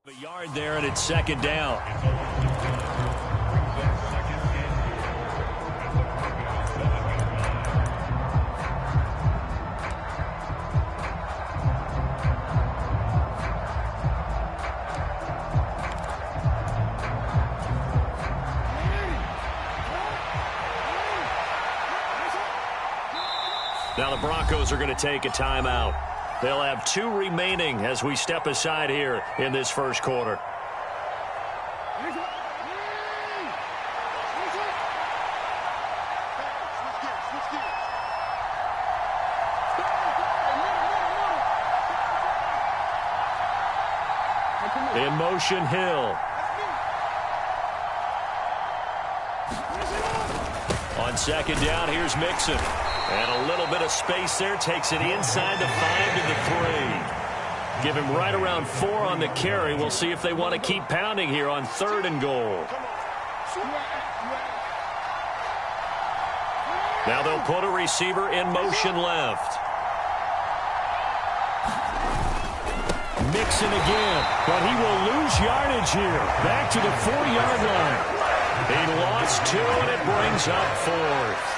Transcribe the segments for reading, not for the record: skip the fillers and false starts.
A yard there, and it's second down. Now the Broncos are going to take a timeout. They'll have 2 remaining as we step aside here in this first quarter. In motion, Hill. On second down, here's Mixon. And a little bit of space there, takes it inside the 5 to the 3. Give him right around 4 on the carry. We'll see if they want to keep pounding here on 3rd and goal. Now they'll put a receiver in motion left. Mixon again, but he will lose yardage here. Back to the 4-yard line. He lost 2, and it brings up 4th.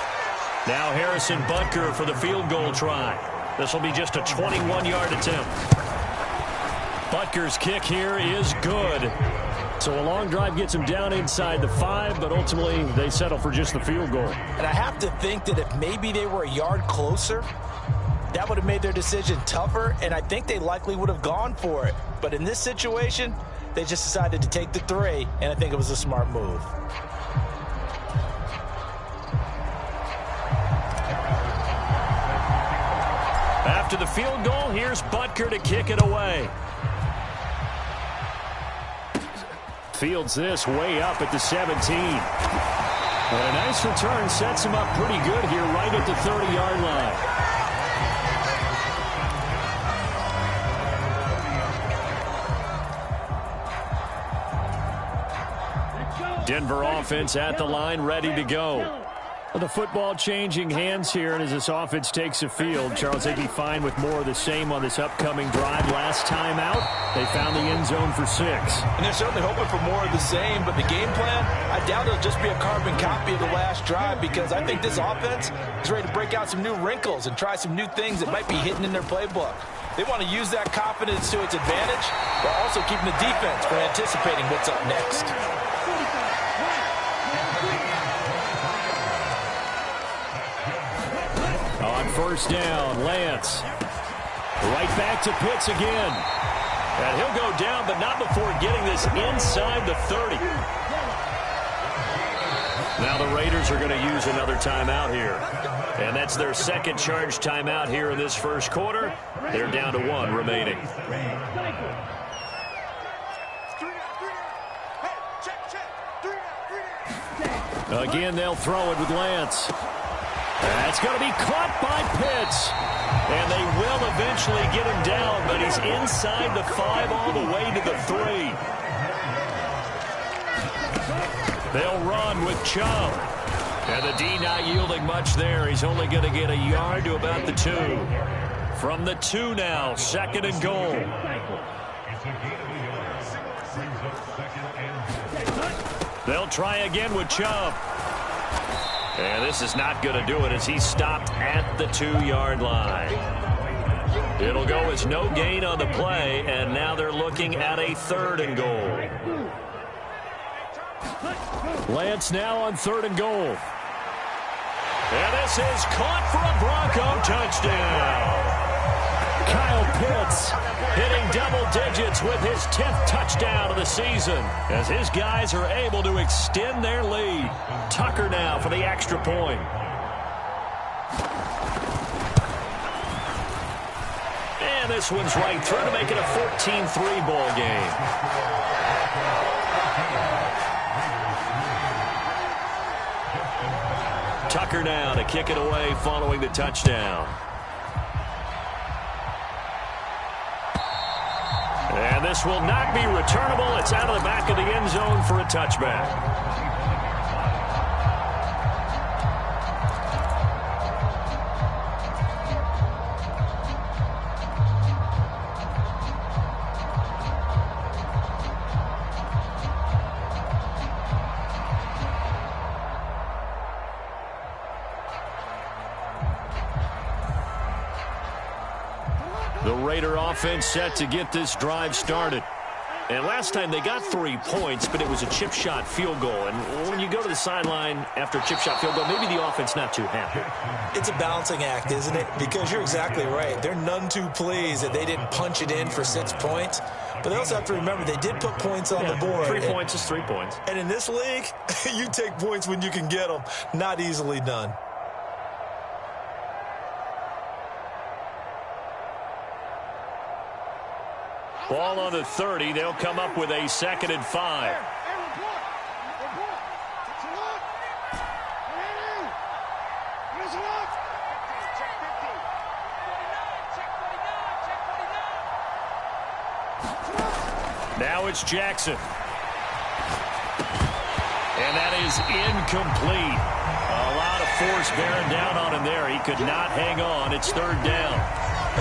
Now Harrison Butker for the field goal try. This will be just a 21-yard attempt. Butker's kick here is good. So a long drive gets him down inside the 5, but ultimately they settle for just the field goal. And I have to think that if maybe they were a yard closer, that would have made their decision tougher, and I think they likely would have gone for it. But in this situation, they just decided to take the 3, and I think it was a smart move. After the field goal, here's Butker to kick it away. Fields this way up at the 17. But a nice return sets him up pretty good here right at the 30-yard line. Denver offense at the line, ready to go. The football changing hands here, and as this offense takes the field, Charles, they'd be fine with more of the same on this upcoming drive. Last time out, they found the end zone for 6. And they're certainly hoping for more of the same, but the game plan, I doubt it'll just be a carbon copy of the last drive, because I think this offense is ready to break out some new wrinkles and try some new things that might be hidden in their playbook. They want to use that confidence to its advantage, while also keeping the defense from anticipating what's up next. On first down, Lance. Right back to Pitts again. And he'll go down, but not before getting this inside the 30. Now the Raiders are going to use another timeout here. And that's their second charge timeout here in this first quarter. They're down to 1 remaining. Again, they'll throw it with Lance. That's going to be caught by Pitts. And they will eventually get him down, but he's inside the 5 all the way to the 3. They'll run with Chubb. And the D not yielding much there. He's only going to get a yard to about the 2. From the 2 now, 2nd and goal. They'll try again with Chubb. And this is not going to do it as he's stopped at the 2-yard line. It'll go as no gain on the play, and now they're looking at a 3rd and goal. Lance now on 3rd and goal. And this is caught for a Bronco touchdown. Kyle Pitts hitting double digits with his 10th touchdown of the season as his guys are able to extend their lead. Tucker now for the extra point. And this one's right through to make it a 14-3 ball game. Tucker now to kick it away following the touchdown. And this will not be returnable. It's out of the back of the end zone for a touchback. offense set to get this drive started. And last time they got 3 points, but it was a chip shot field goal. And when you go to the sideline after a chip shot field goal, maybe the offense not too happy. It's a balancing act, isn't it? Because you're exactly right. They're none too pleased that they didn't punch it in for 6 points. But they also have to remember they did put points on the board. 3 points is 3 points. And in this league, you take points when you can get them. Not easily done. Ball on the 30. They'll come up with a 2nd and 5. Now it's Jackson. And that is incomplete. A lot of force bearing down on him there. He could not hang on. It's 3rd down.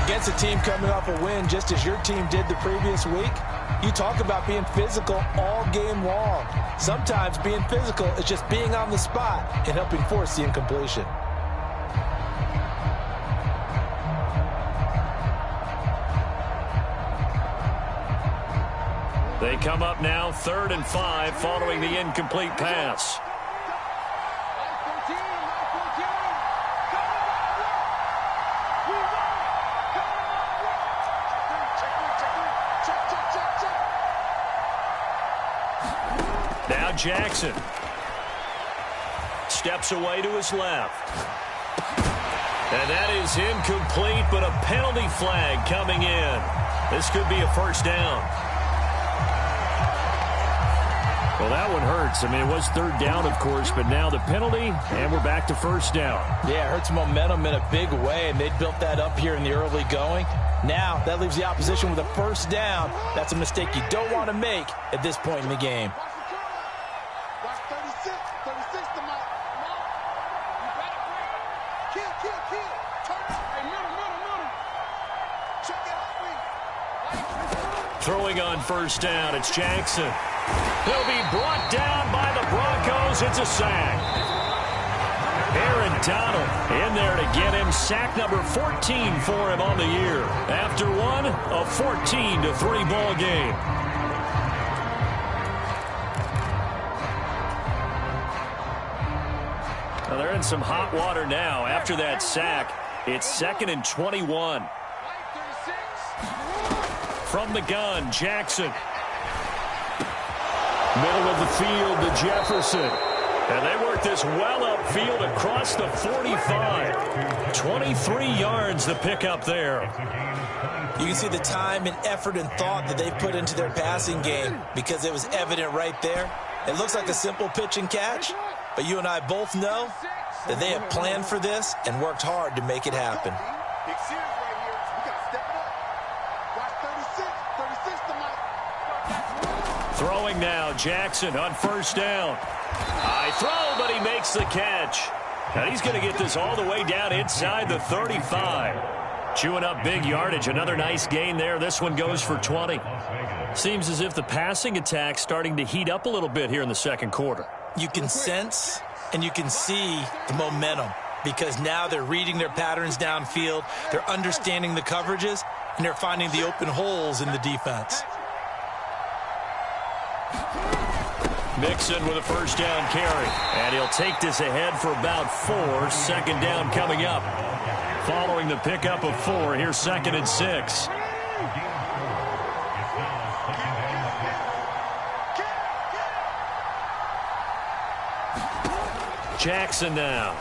Against a team coming off a win just as your team did the previous week, you talk about being physical all game long. Sometimes being physical is just being on the spot and helping force the incompletion. They come up now 3rd and 5 following the incomplete pass. Now Jackson steps away to his left. And that is incomplete, but a penalty flag coming in. This could be a 1st down. Well, that one hurts. I mean, it was 3rd down, of course, but now the penalty, and we're back to 1st down. Yeah, it hurts momentum in a big way, and they built that up here in the early going. Now, that leaves the opposition with a 1st down. That's a mistake you don't want to make at this point in the game. Throwing on 1st down, it's Jackson. He'll be brought down by the Broncos. It's a sack. Aaron Donald in there to get him. Sack number 14 for him on the year. After one, a 14-3 ball game. Well, they're in some hot water now. After that sack, it's 2nd and 21. From the gun, Jackson. Middle of the field to Jefferson. And they work this well upfield across the 45. 23 yards to pick up there. You can see the time and effort and thought that they've put into their passing game because it was evident right there. It looks like a simple pitch and catch, but you and I both know that they have planned for this and worked hard to make it happen. Throwing now, Jackson on 1st down. High throw, but he makes the catch. And he's going to get this all the way down inside the 35. Chewing up big yardage. Another nice gain there. This one goes for 20. Seems as if the passing attack's starting to heat up a little bit here in the 2nd quarter. You can sense and you can see the momentum because now they're reading their patterns downfield. They're understanding the coverages, and they're finding the open holes in the defense. Mixon with a 1st down carry. And he'll take this ahead for about 4. 2nd down coming up. Following the pickup of 4, here's 2nd and 6. Jackson now.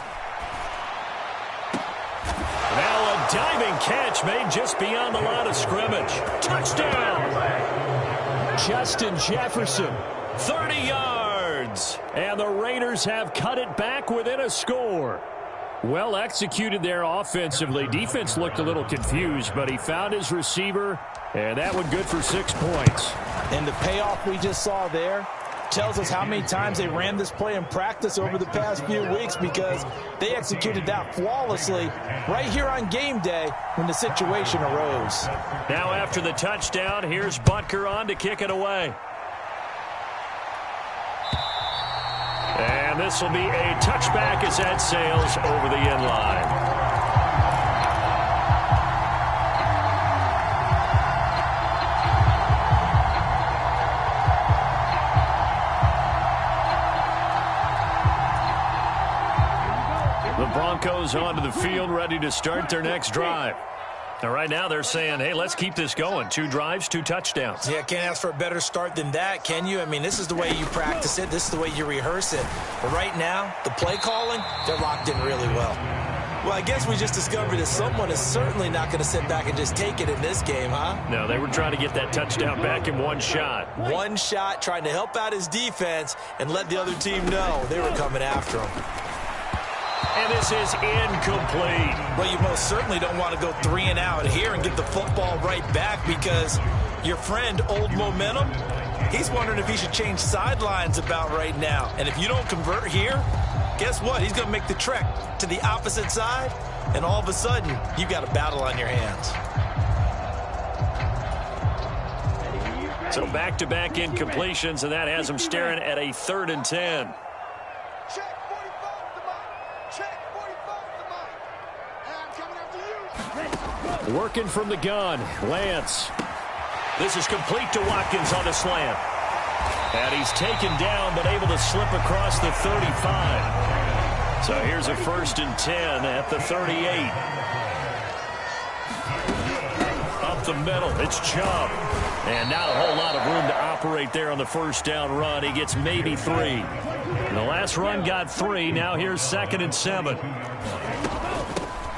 Now a diving catch made just beyond the line of scrimmage. Touchdown! Justin Jefferson. 30 yards. And the Raiders have cut it back within a score. Well executed there offensively. Defense looked a little confused, but he found his receiver, and that one good for 6 points. And the payoff we just saw there tells us how many times they ran this play in practice over the past few weeks because they executed that flawlessly right here on game day when the situation arose. Now after the touchdown, here's Butker on to kick it away. And this will be a touchback as that sails over the end line. Broncos onto the field, ready to start their next drive. Now, right now, they're saying, hey, let's keep this going. 2 drives, 2 touchdowns. Yeah, can't ask for a better start than that, can you? I mean, this is the way you practice it. This is the way you rehearse it. But right now, the play calling, they're locked in really well. Well, I guess we just discovered that someone is certainly not going to sit back and just take it in this game, huh? No, they were trying to get that touchdown back in one shot. One shot, trying to help out his defense and let the other team know they were coming after him. And this is incomplete. Well, you most certainly don't want to go 3 and out here and get the football right back, because your friend, Old Momentum, he's wondering if he should change sidelines about right now. And if you don't convert here, guess what? He's going to make the trek to the opposite side, and all of a sudden, you've got a battle on your hands. So back-to-back incompletions, and that has him staring at a 3rd and 10. Working from the gun, Lance. This is complete to Watkins on the slant. And he's taken down, but able to slip across the 35. So here's a 1st and 10 at the 38. Up the middle, it's Chubb. And not a whole lot of room to operate there on the 1st down run. He gets maybe 3. And the last run got 3. Now here's 2nd and 7.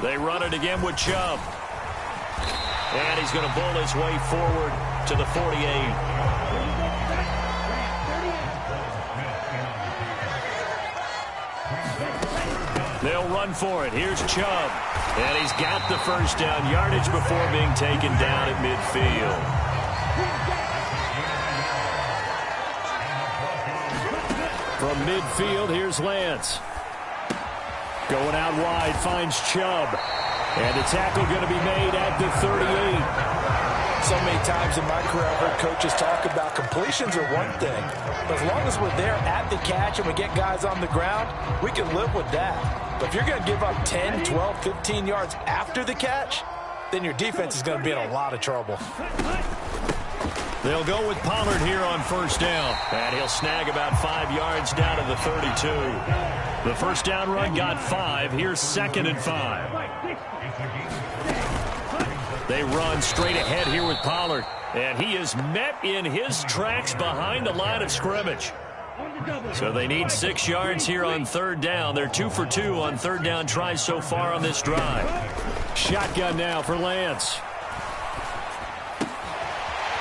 They run it again with Chubb. And he's going to bull his way forward to the 48. They'll run for it. Here's Chubb. And he's got the 1st down yardage before being taken down at midfield. From midfield, here's Lance. Going out wide, finds Chubb. And the tackle going to be made at the 38. So many times in my career, I've heard coaches talk about completions are one thing. But as long as we're there at the catch and we get guys on the ground, we can live with that. But if you're going to give up 10, 12, 15 yards after the catch, then your defense is going to be in a lot of trouble. They'll go with Pollard here on 1st down. And he'll snag about 5 yards down to the 32. The 1st down run got 5. Here's 2nd and 5. They run straight ahead here with Pollard. And he is met in his tracks behind the line of scrimmage. So they need 6 yards here on 3rd down. They're 2 for 2 on 3rd down tries so far on this drive. Shotgun now for Lance.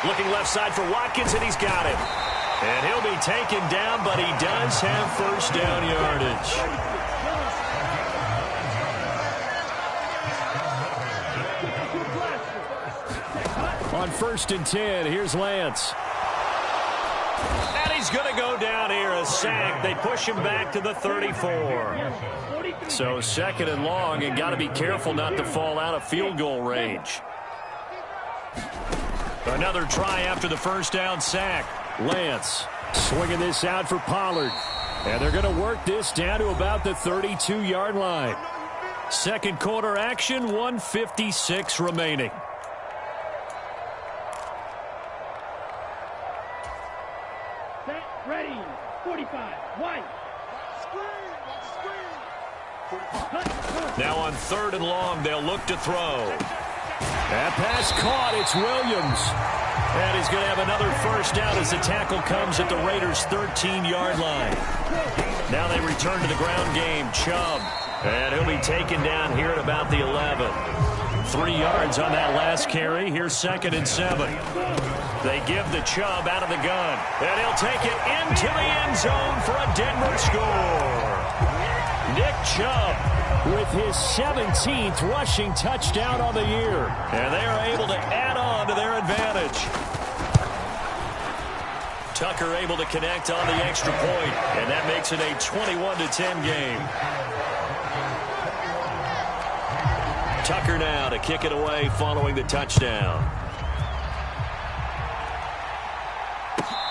Looking left side for Watkins, and he's got him. And he'll be taken down, but he does have 1st down yardage. On 1st and 10, here's Lance. And he's going to go down here, a sack. They push him back to the 34. So 2nd and long, and got to be careful not to fall out of field goal range. Another try after the 1st down sack. Lance swinging this out for Pollard. And they're going to work this down to about the 32-yard line. 2nd quarter action, 1:56 remaining. Set, ready, 45, white. Now on 3rd and long, they'll look to throw. That pass caught. It's Williams. And he's going to have another 1st down as the tackle comes at the Raiders' 13-yard line. Now they return to the ground game. Chubb. And he'll be taken down here at about the 11. 3 yards on that last carry. Here's 2nd and 7. They give the Chubb out of the gun. And he'll take it into the end zone for a Denver score. Nick Chubb with his 17th rushing touchdown on the year. And they are able to add on to their advantage. Tucker able to connect on the extra point, and that makes it a 21-10 game. Tucker now to kick it away following the touchdown.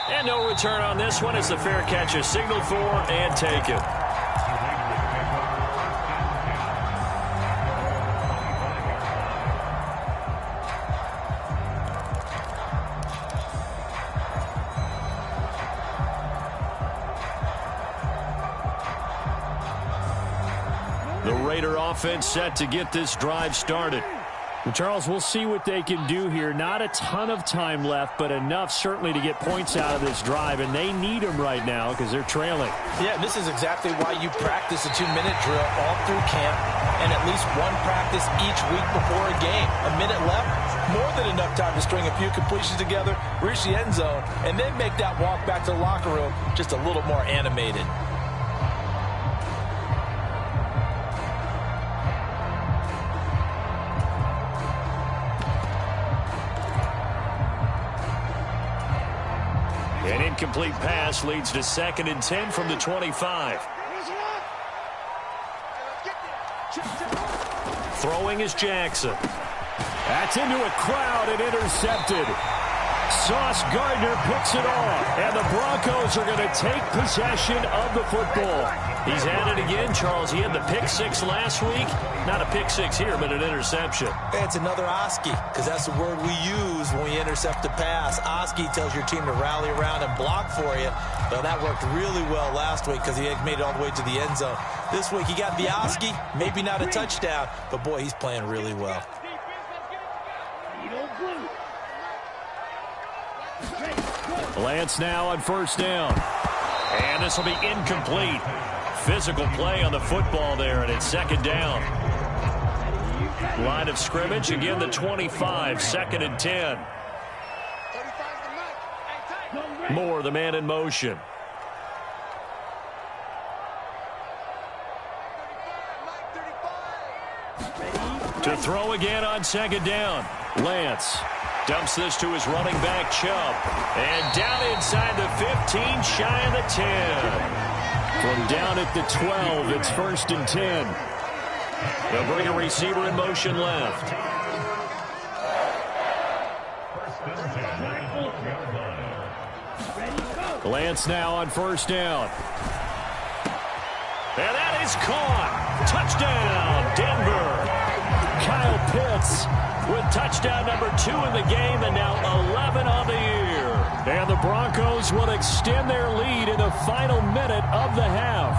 And no return on this one as the fair catch is signaled for and taken. The Raider offense set to get this drive started. And Charles, we'll see what they can do here. Not a ton of time left, but enough certainly to get points out of this drive, and they need them right now because they're trailing. Yeah, this is exactly why you practice a 2-minute drill all through camp and at least one practice each week before a game. A minute left, more than enough time to string a few completions together, reach the end zone, and then make that walk back to the locker room just a little more animated. An incomplete pass leads to 2nd and 10 from the 25. Throwing is Jackson. That's into a crowd and intercepted. Sauce Gardner picks it off, and the Broncos are going to take possession of the football. He's at it again, Charles. He had the pick 6 last week. Not a pick 6 here, but an interception. It's another Oski, because that's the word we use when we intercept a pass. Oski tells your team to rally around and block for you. Well, that worked really well last week because he made it all the way to the end zone. This week he got the Oski, maybe not a touchdown, but boy, he's playing really well. Lance now on 1st down. And this will be incomplete. Physical play on the football there, and it's 2nd down. Line of scrimmage, again the 25, 2nd and 10. Moore, the man in motion. To throw again on 2nd down. Lance dumps this to his running back, Chubb. And down inside the 15, shy of the 10. From down at the 12, it's 1st and 10. They'll bring a receiver in motion left. Lance now on 1st down. And that is caught. Touchdown, Denver. Kyle Pitts with touchdown number 2 in the game and now 11 on the year. And the Broncos will extend their lead in the final minute of the half.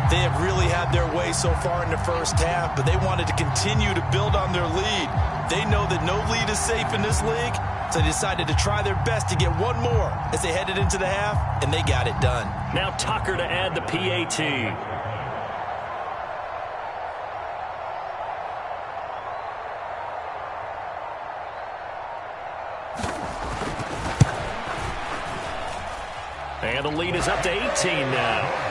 They have really had their way so far in the first half, but they wanted to continue to build on their lead. They know that no lead is safe in this league, so they decided to try their best to get one more as they headed into the half, and they got it done. Now Tucker to add the PAT. And the lead is up to 18 now.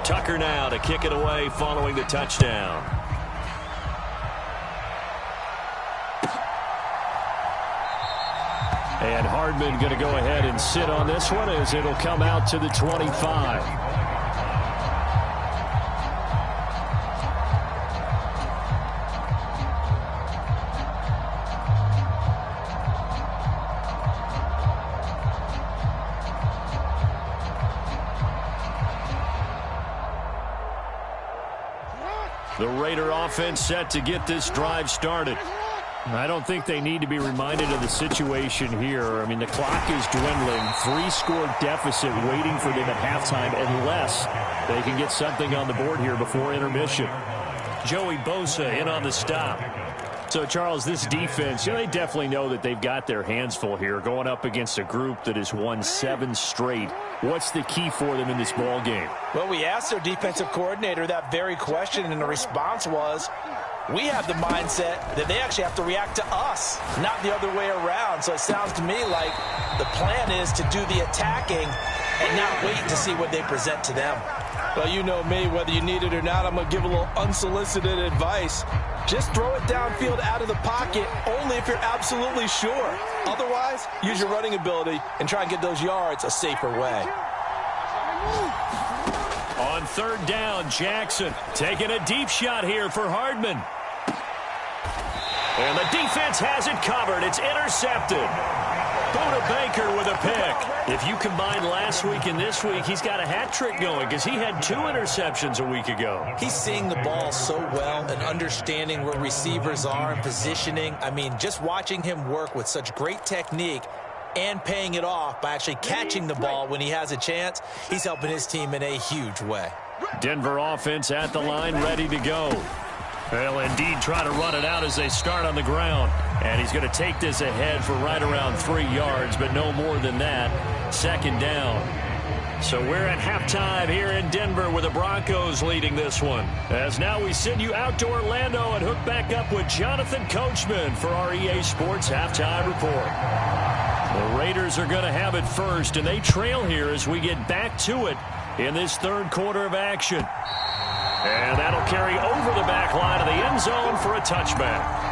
Tucker now to kick it away following the touchdown. And Hardman going to go ahead and sit on this one as it'll come out to the 25. The Raider offense set to get this drive started. I don't think they need to be reminded of the situation here. I mean, the clock is dwindling. 3-score deficit waiting for them at halftime unless they can get something on the board here before intermission. Joey Bosa in on the stop. So, Charles, this defense, they definitely know that they've got their hands full here going up against a group that has won 7 straight. What's the key for them in this ball game? Well, we asked their defensive coordinator that very question, and the response was, we have the mindset that they actually have to react to us, not the other way around. So it sounds to me like the plan is to do the attacking and not wait to see what they present to them. Well, you know me, whether you need it or not, I'm going to give a little unsolicited advice. Just throw it downfield out of the pocket only if you're absolutely sure. Otherwise, use your running ability and try and get those yards a safer way. On third down, Jackson taking a deep shot here for Hardman. And the defense has it covered. It's intercepted. Buda Baker with a pick. If you combine last week and this week, he's got a hat trick going because he had 2 interceptions a week ago. He's seeing the ball so well and understanding where receivers are and positioning. I mean, just watching him work with such great technique and paying it off by actually catching the ball when he has a chance, he's helping his team in a huge way. Denver offense at the line, ready to go. They'll indeed try to run it out as they start on the ground. And he's going to take this ahead for right around 3 yards, but no more than that. Second down. So we're at halftime here in Denver with the Broncos leading this one. As now we send you out to Orlando and hook back up with Jonathan Coachman for our EA Sports Halftime Report. The Raiders are going to have it first, and they trail here as we get back to it in this third quarter of action. And that'll carry over the back line of the end zone for a touchback.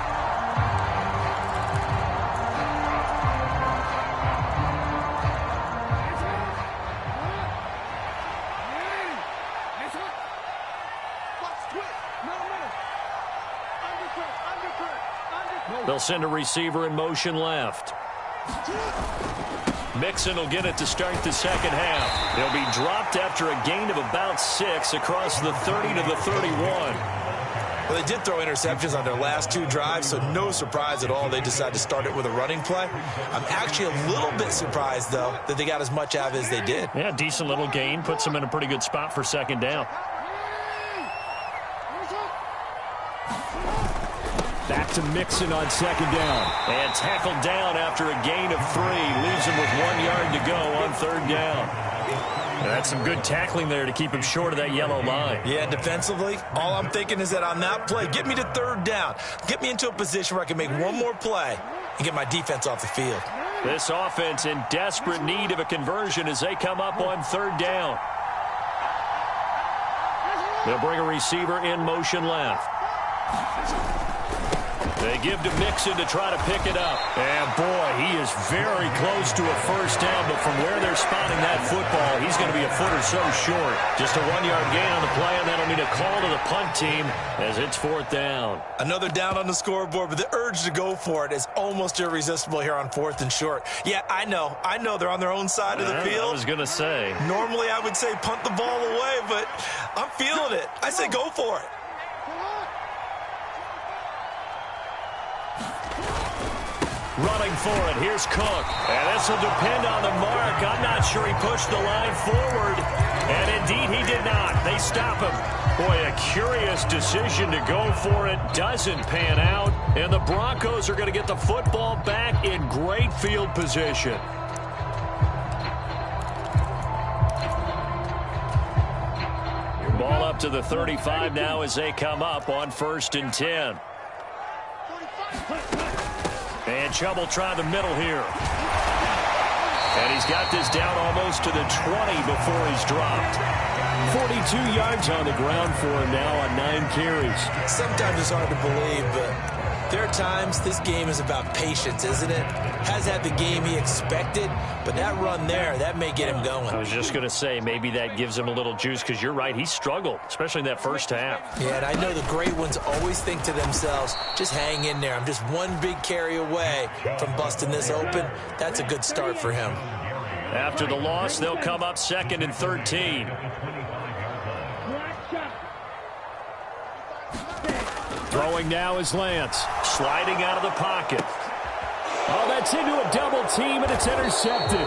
They'll send a receiver in motion left. Mixon will get it to start the second half. They'll be dropped after a gain of about 6 across the 30 to the 31. Well, they did throw interceptions on their last 2 drives, so no surprise at all they decided to start it with a running play. I'm actually a little bit surprised, though, that they got as much out of it as they did. Yeah, decent little gain. Puts them in a pretty good spot for second down. Back to Mixon on second down. And tackled down after a gain of 3. Leaves him with 1 yard to go on third down. And that's some good tackling there to keep him short of that yellow line. Yeah, defensively, all I'm thinking is that on that play, get me to third down. Get me into a position where I can make one more play and get my defense off the field. This offense in desperate need of a conversion as they come up on third down. They'll bring a receiver in motion left. They give to Mixon to try to pick it up. And, boy, he is very close to a first down, but from where they're spotting that football, he's going to be a foot or so short. Just a 1-yard gain on the play, and that'll mean a call to the punt team as it's fourth down. Another down on the scoreboard, but the urge to go for it is almost irresistible here on 4th and short. Yeah, I know they're on their own side of the field. I was going to say. Normally I would say punt the ball away, but I'm feeling it. I say go for it. Running for it. Here's Cook. And this will depend on the mark. I'm not sure he pushed the line forward. And indeed he did not. They stop him. Boy, a curious decision to go for it. Doesn't pan out. And the Broncos are going to get the football back in great field position. Ball up to the 35 now as they come up on 1st and 10. And Chubb will try the middle here. And he's got this down almost to the 20 before he's dropped. 42 yards on the ground for him now on 9 carries. Sometimes it's hard to believe, but there are times this game is about patience, isn't it? Has had the game he expected, but that run there, that may get him going. I was just going to say, maybe that gives him a little juice, because you're right, he struggled, especially in that first half. Yeah, and I know the great ones always think to themselves, just hang in there. I'm just one big carry away from busting this open. That's a good start for him. After the loss, they'll come up 2nd and 13. Throwing now is Lance. Sliding out of the pocket. Oh, that's into a double team, and it's intercepted.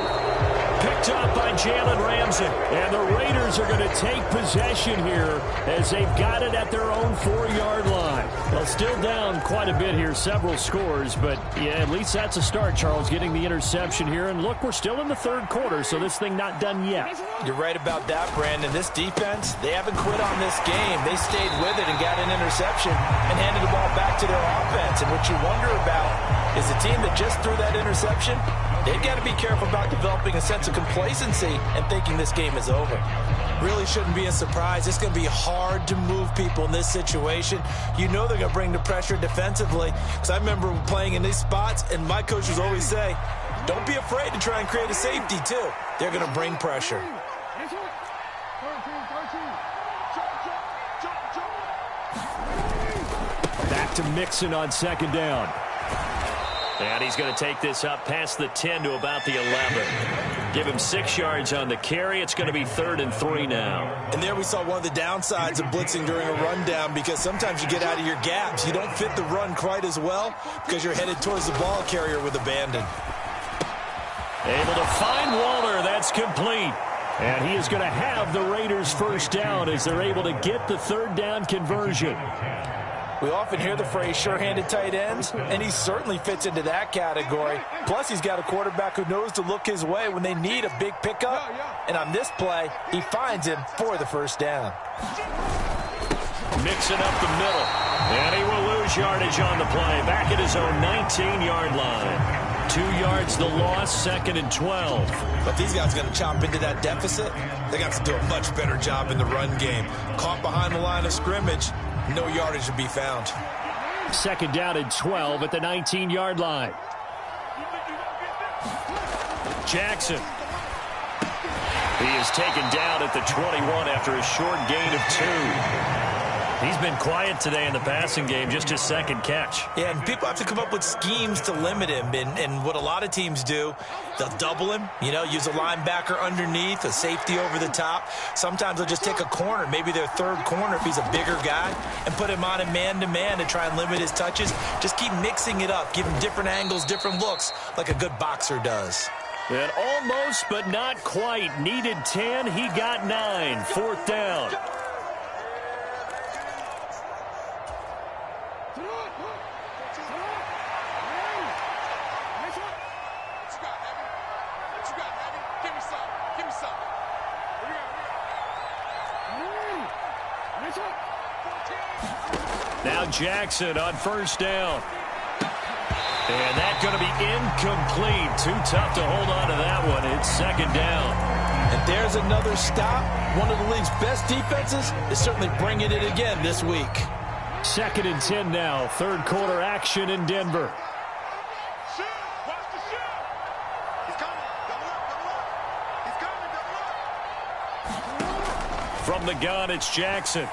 Picked up by Jalen Ramsey. And the Raiders are going to take possession here as they've got it at their own 4-yard line. Well, still down quite a bit here, several scores, but yeah, at least that's a start, Charles, getting the interception here. And look, we're still in the third quarter, so this thing not done yet. You're right about that, Brandon. This defense, they haven't quit on this game. They stayed with it and got an interception and handed the ball back to their offense. And what you wonder about is the team that just threw that interception, they've got to be careful about developing a sense of complacency and thinking this game is over. Really shouldn't be a surprise. It's going to be hard to move people in this situation. You know they're going to bring the pressure defensively. Because I remember playing in these spots, and my coaches always say, don't be afraid to try and create a safety, too. They're going to bring pressure. back to Mixon on second down. And he's going to take this up past the 10 to about the 11. Give him 6 yards on the carry. It's going to be 3rd and 3 now. And there we saw one of the downsides of blitzing during a rundown, because sometimes you get out of your gaps. You don't fit the run quite as well because you're headed towards the ball carrier with abandon. Able to find Waller. That's complete. And he is going to have the Raiders first down as they're able to get the 3rd down conversion. We often hear the phrase sure-handed tight ends, and he certainly fits into that category. Plus, he's got a quarterback who knows to look his way when they need a big pickup. And on this play, he finds him for the first down. Mixing up the middle. And he will lose yardage on the play. Back at his own 19-yard line. 2 yards the loss, 2nd and 12. But these guys are going to chop into that deficit. They got to do a much better job in the run game. Caught behind the line of scrimmage. No yardage to be found. 2nd down and 12 at the 19-yard line. Jackson. He is taken down at the 21 after a short gain of 2. He's been quiet today in the passing game, just his 2nd catch. Yeah, and people have to come up with schemes to limit him. And what a lot of teams do, they'll double him, use a linebacker underneath, a safety over the top. Sometimes they'll just take a corner, maybe their 3rd corner if he's a bigger guy, and put him on a man-to-man to try and limit his touches. Just keep mixing it up, give him different angles, different looks, like a good boxer does. And almost, but not quite. Needed 10, he got 9. 4th down. Now Jackson on first down. And that's going to be incomplete. Too tough to hold on to that one. It's 2nd down. And there's another stop. One of the league's best defenses is certainly bringing it again this week. 2nd and 10 now. 3rd quarter action in Denver. From the gun, it's Jackson.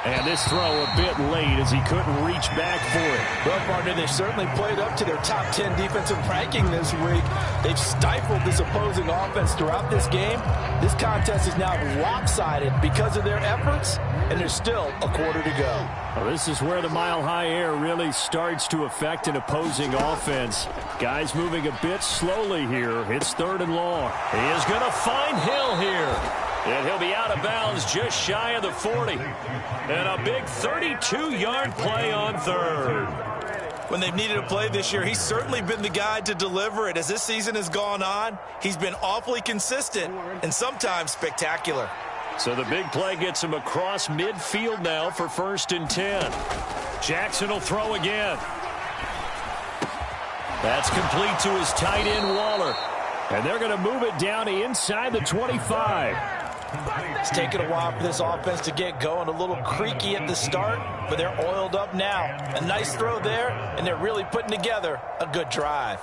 And this throw a bit late as he couldn't reach back for it. Well, partner, they certainly played up to their top 10 defensive ranking this week. They've stifled this opposing offense throughout this game. This contest is now lopsided because of their efforts, and there's still a quarter to go. Well, this is where the mile-high air really starts to affect an opposing offense. Guys moving a bit slowly here. It's 3rd and long. He is going to find Hill here. And he'll be out of bounds just shy of the 40. And a big 32-yard play on 3rd. When they've needed a play this year, he's certainly been the guy to deliver it. As this season has gone on, he's been awfully consistent and sometimes spectacular. So the big play gets him across midfield now for 1st and 10. Jackson will throw again. That's complete to his tight end, Waller. And they're going to move it down inside the 25. It's taken a while for this offense to get going. A little creaky at the start, but they're oiled up now. A nice throw there, and they're really putting together a good drive.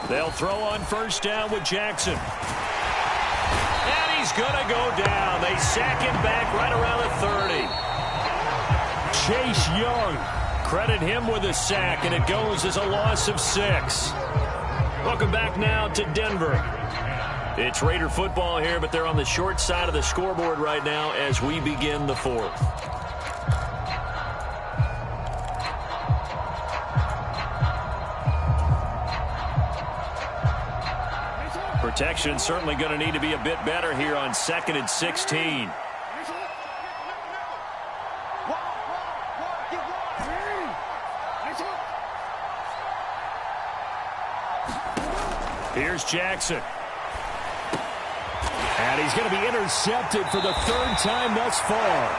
They'll throw on first down with Jackson. And he's going to go down. They sack him back right around the 30. Chase Young, credit him with a sack, and it goes as a loss of 6. Welcome back now to Denver. It's Raider football here, but they're on the short side of the scoreboard right now as we begin the 4th. Protection certainly going to need to be a bit better here on 2nd and 16. Here's Jackson. And he's going to be intercepted for the 3rd time thus far.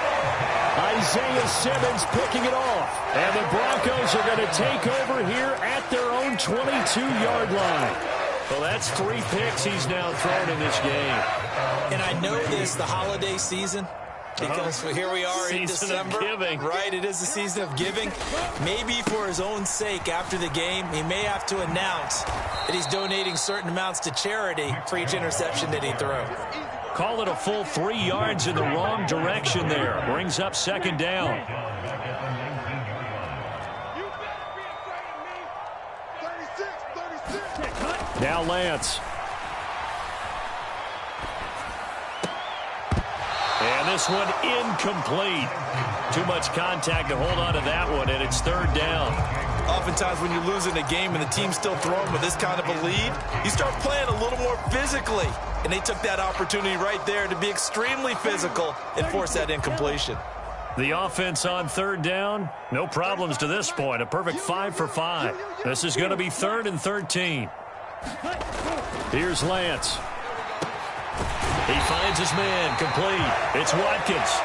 Isaiah Simmons picking it off. And the Broncos are going to take over here at their own 22-yard line. Well, that's 3 picks he's now thrown in this game. And I know this, the holiday season, Because here we are in December. Right, it is the season of giving. Maybe for his own sake, after the game, he may have to announce that he's donating certain amounts to charity for each interception that he throws. Call it a full 3 yards in the wrong direction there. Brings up second down. Now Lance. And this one incomplete. Too much contact to hold on to that one, and it's third down. Oftentimes when you're losing a game and the team's still throwing with this kind of a lead, you start playing a little more physically. And they took that opportunity right there to be extremely physical and force that incompletion. The offense on third down, no problems to this point. A perfect 5 for 5. This is going to be 3rd and 13. Here's Lance. He finds his man, complete. It's Watkins.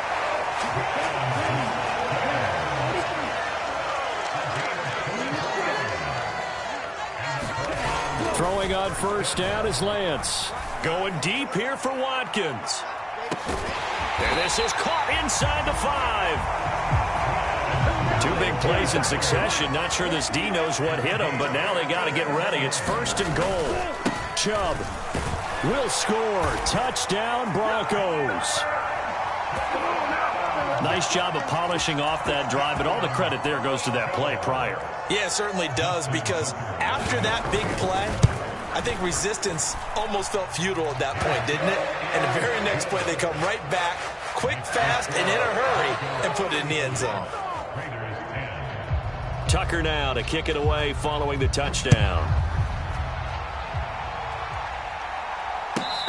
Throwing on first down is Lance. Going deep here for Watkins. And this is caught inside the 5. 2 big plays in succession. Not sure this D knows what hit him, but now they got to get ready. It's 1st and goal. Chubb will score. Touchdown, Broncos. Nice job of polishing off that drive, but all the credit there goes to that play prior. Yeah, it certainly does, because after that big play, I think resistance almost felt futile at that point, didn't it? And the very next play, they come right back, quick, fast, and in a hurry, and put it in the end zone. Tucker now to kick it away following the touchdown.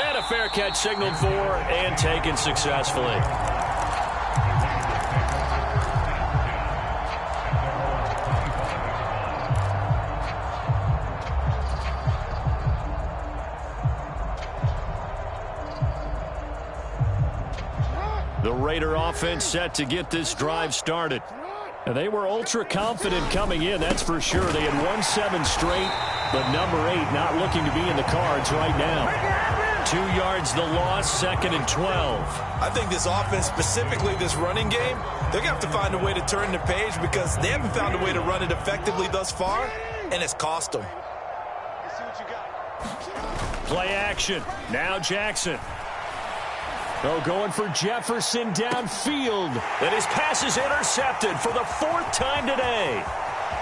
And a fair catch signaled for and taken successfully. The Raider offense set to get this drive started. And they were ultra confident coming in, that's for sure. They had won 7 straight, but number 8 not looking to be in the cards right now. 2 yards the loss, 2nd and 12. I think this offense, specifically this running game, they're going to have to find a way to turn the page because they haven't found a way to run it effectively thus far, and it's cost them. Play action. Now Jackson. Oh, going for Jefferson downfield. And his pass is intercepted for the 4th time today.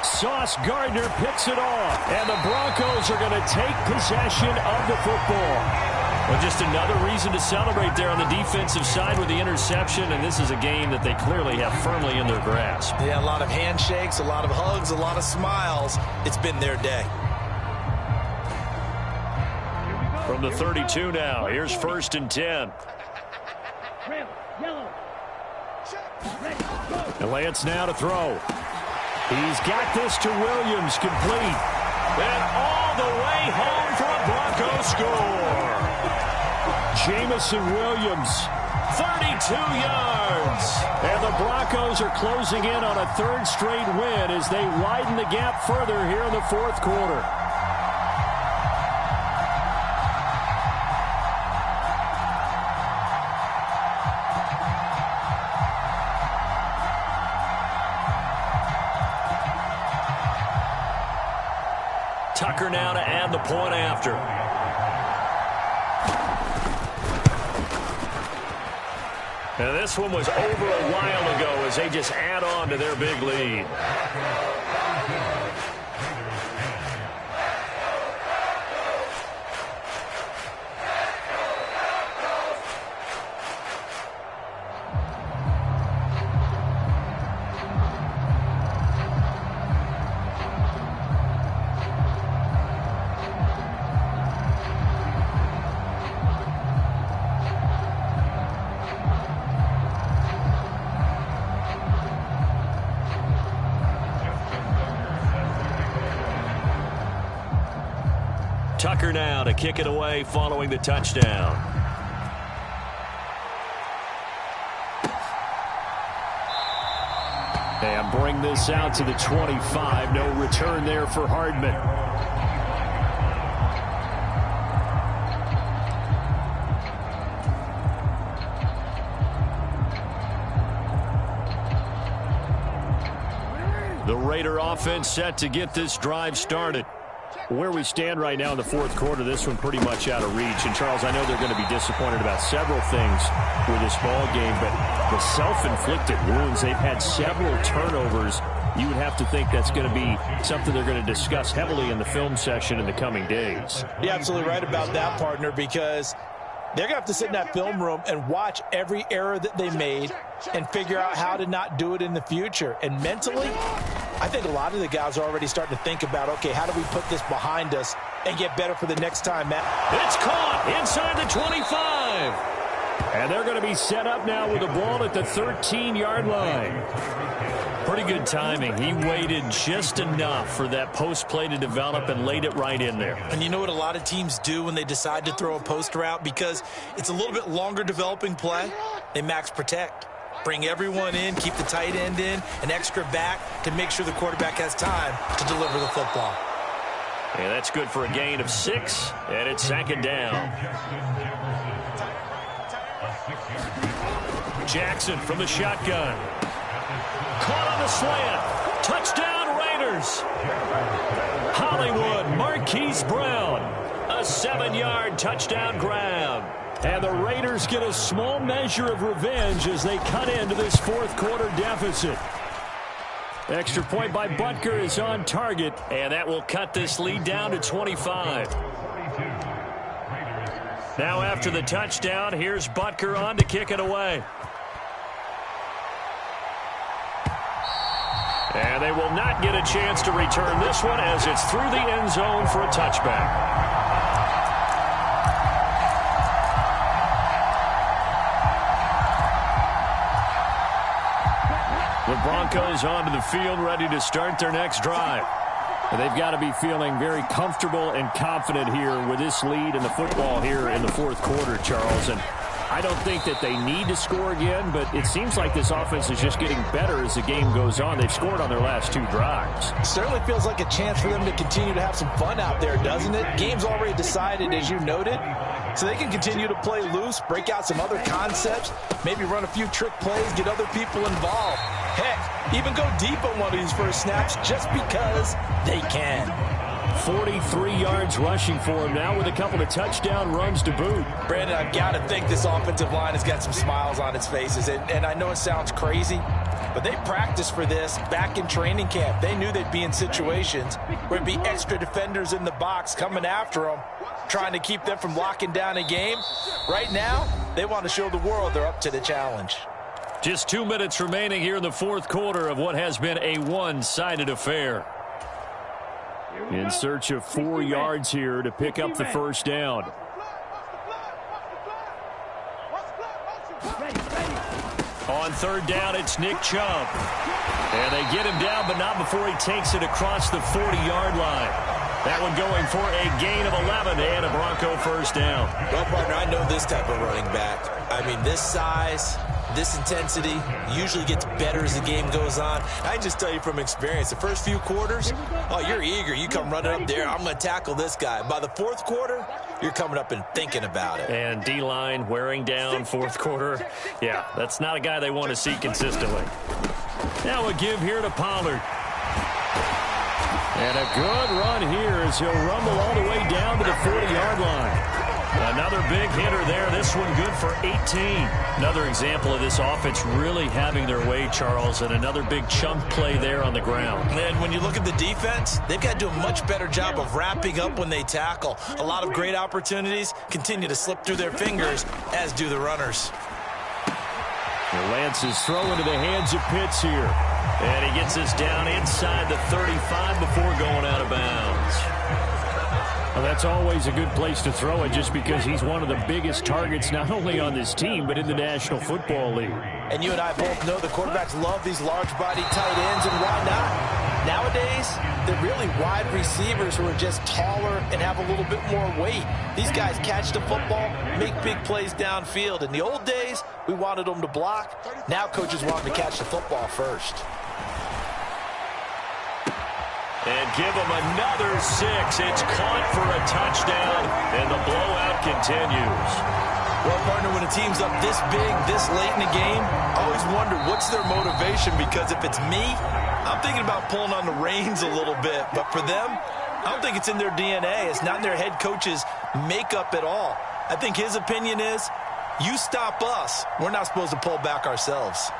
Sauce Gardner picks it off. And the Broncos are going to take possession of the football. Well, just another reason to celebrate there on the defensive side with the interception. And this is a game that they clearly have firmly in their grasp. Yeah, a lot of handshakes, a lot of hugs, a lot of smiles. It's been their day. From the 32 now, here's 1st and 10. And Lance now to throw. He's got this to Williams, complete. And all the way home for a Broncos score. Jamison Williams, 32 yards. And the Broncos are closing in on a 3rd straight win as they widen the gap further here in the 4th quarter. Tucker now to add the point after. And this one was over a while ago as they just add on to their big lead. Tucker now to kick it away following the touchdown. And bring this out to the 25. No return there for Hardman. The Raider offense set to get this drive started. Where we stand right now in the fourth quarter, this one pretty much out of reach. And, Charles, I know they're going to be disappointed about several things with this ball game, but the self-inflicted wounds, they've had several turnovers. You would have to think that's going to be something they're going to discuss heavily in the film session in the coming days. You're absolutely right about that, partner, because they're going to have to sit in that film room and watch every error that they made and figure out how to not do it in the future. And mentally, I think a lot of the guys are already starting to think about, okay, how do we put this behind us and get better for the next time, Matt? It's caught inside the 25. And they're going to be set up now with the ball at the 13-yard line. Pretty good timing. He waited just enough for that post play to develop and laid it right in there. And you know what a lot of teams do when they decide to throw a post route? Because it's a little bit longer developing play, they max protect. Bring everyone in, keep the tight end in, an extra back to make sure the quarterback has time to deliver the football. And that's good for a gain of 6, and it's second down. Jackson from the shotgun. Caught on the slant. Touchdown, Raiders. Hollywood, Marquise Brown. A 7-yard touchdown grab. And the Raiders get a small measure of revenge as they cut into this fourth quarter deficit. Extra point by Butker is on target. And that will cut this lead down to 25. Now after the touchdown, here's Butker on to kick it away. And they will not get a chance to return this one as it's through the end zone for a touchback. The Broncos onto the field, ready to start their next drive. And they've got to be feeling very comfortable and confident here with this lead in the football here in the fourth quarter, Charles. And I don't think that they need to score again, but it seems like this offense is just getting better as the game goes on. They've scored on their last 2 drives. Certainly feels like a chance for them to continue to have some fun out there, doesn't it? Game's already decided, as you noted. So they can continue to play loose, break out some other concepts, maybe run a few trick plays, get other people involved. Heck, even go deep on one of these first snaps just because they can. 43 yards rushing for him now with a couple of touchdown runs to boot. Brandon, I've got to think this offensive line has got some smiles on its faces. And I know it sounds crazy, but they practiced for this back in training camp. They knew they'd be in situations where it'd be extra defenders in the box coming after them, trying to keep them from locking down a game. Right now, they want to show the world they're up to the challenge. Just 2 minutes remaining here in the fourth quarter of what has been a one-sided affair. In search of 4 yards here to pick up the first down. On third down, it's Nick Chubb. And they get him down, but not before he takes it across the 40-yard line. That one going for a gain of 11 and a Bronco first down. Well, partner, I know this type of running back. I mean, this size, this intensity usually gets better as the game goes on. I can just tell you from experience, the first few quarters, oh, you're eager. You come running up there, I'm going to tackle this guy. By the fourth quarter, you're coming up and thinking about it. And D-line wearing down fourth quarter. Yeah, that's not a guy they want to see consistently. Now a give here to Pollard. And a good run here as he'll rumble all the way down to the 40-yard line. Another big hitter there. This one good for 18. Another example of this offense really having their way, Charles, and another big chunk play there on the ground. And when you look at the defense, they've got to do a much better job of wrapping up when they tackle. A lot of great opportunities continue to slip through their fingers, as do the runners. Lance is thrown into the hands of Pitts here. And he gets this down inside the 35 before going out of bounds. Well, that's always a good place to throw it just because he's one of the biggest targets not only on this team but in the National Football League. And you and I both know the quarterbacks love these large-body tight ends, and why not? Nowadays, they're really wide receivers who are just taller and have a little bit more weight. These guys catch the football, make big plays downfield. In the old days, we wanted them to block. Now coaches want them to catch the football first. And give them another 6. It's caught for a touchdown, and the blowout continues. Well, partner, when a team's up this big, this late in the game, I always wonder what's their motivation, because if it's me, I'm thinking about pulling on the reins a little bit, but for them, I don't think it's in their DNA. It's not in their head coach's makeup at all. I think his opinion is, you stop us, we're not supposed to pull back ourselves.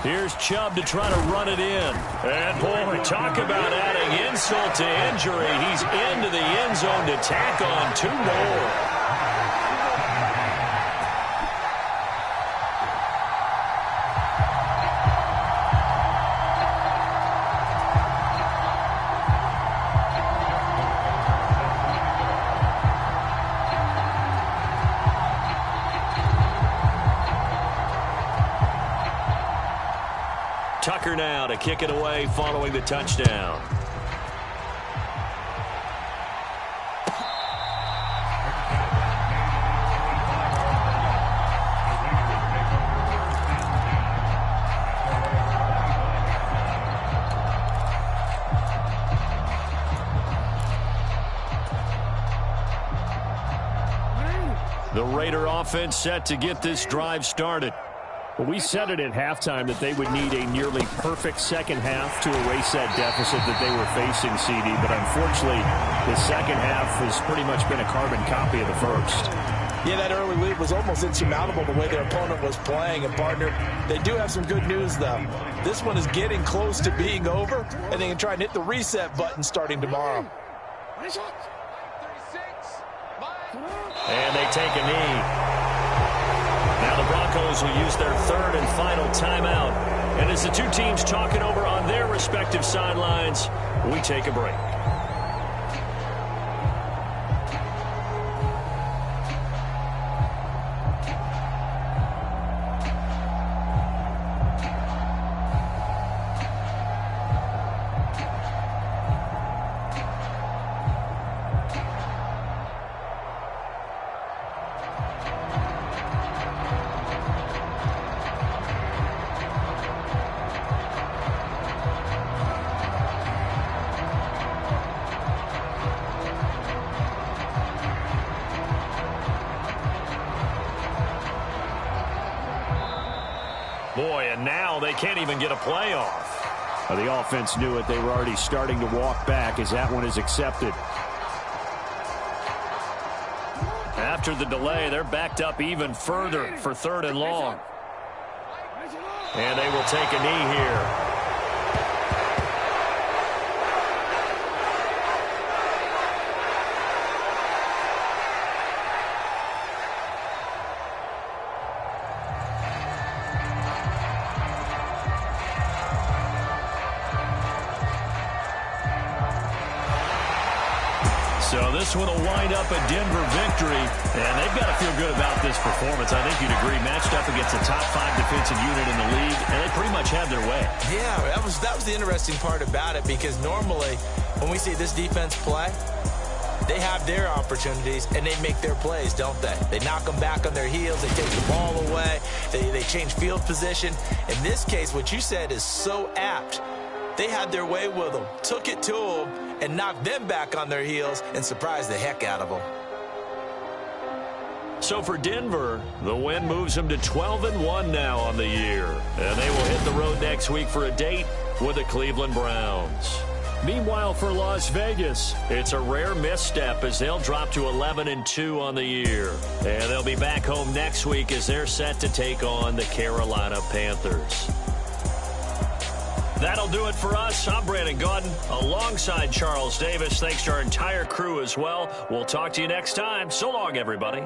Here's Chubb to try to run it in. And, boy, talk about adding insult to injury. He's into the end zone to tack on 2 more. Tucker now to kick it away following the touchdown. The Raider offense set to get this drive started. Well, we said it at halftime that they would need a nearly perfect second half to erase that deficit that they were facing, CD. But unfortunately, the second half has pretty much been a carbon copy of the first. Yeah, that early lead was almost insurmountable the way their opponent was playing. And, partner, they do have some good news, though. This one is getting close to being over, and they can try and hit the reset button starting tomorrow. And they take a knee. Now the Broncos will use their 3rd and final timeout. And as the two teams talk it over on their respective sidelines, we take a break. Boy, and now they can't even get a playoff. The offense knew it. They were already starting to walk back as that one is accepted. After the delay, they're backed up even further for 3rd and long. And they will take a knee here. So this one will wind up a Denver victory, and they've got to feel good about this performance. I think you'd agree, matched up against a top 5 defensive unit in the league, and they pretty much had their way. Yeah, that was the interesting part about it, because normally when we see this defense play, they have their opportunities, and they make their plays, don't they? They knock them back on their heels. They take the ball away. They change field position. In this case, what you said is so apt. They had their way with them, took it to them, and knocked them back on their heels and surprised the heck out of them. So for Denver, the win moves them to 12-1 now on the year. And they will hit the road next week for a date with the Cleveland Browns. Meanwhile, for Las Vegas, it's a rare misstep as they'll drop to 11-2 on the year. And they'll be back home next week as they're set to take on the Carolina Panthers. That'll do it for us. I'm Brandon Gaudin alongside Charles Davis. Thanks to our entire crew as well. We'll talk to you next time. So long, everybody.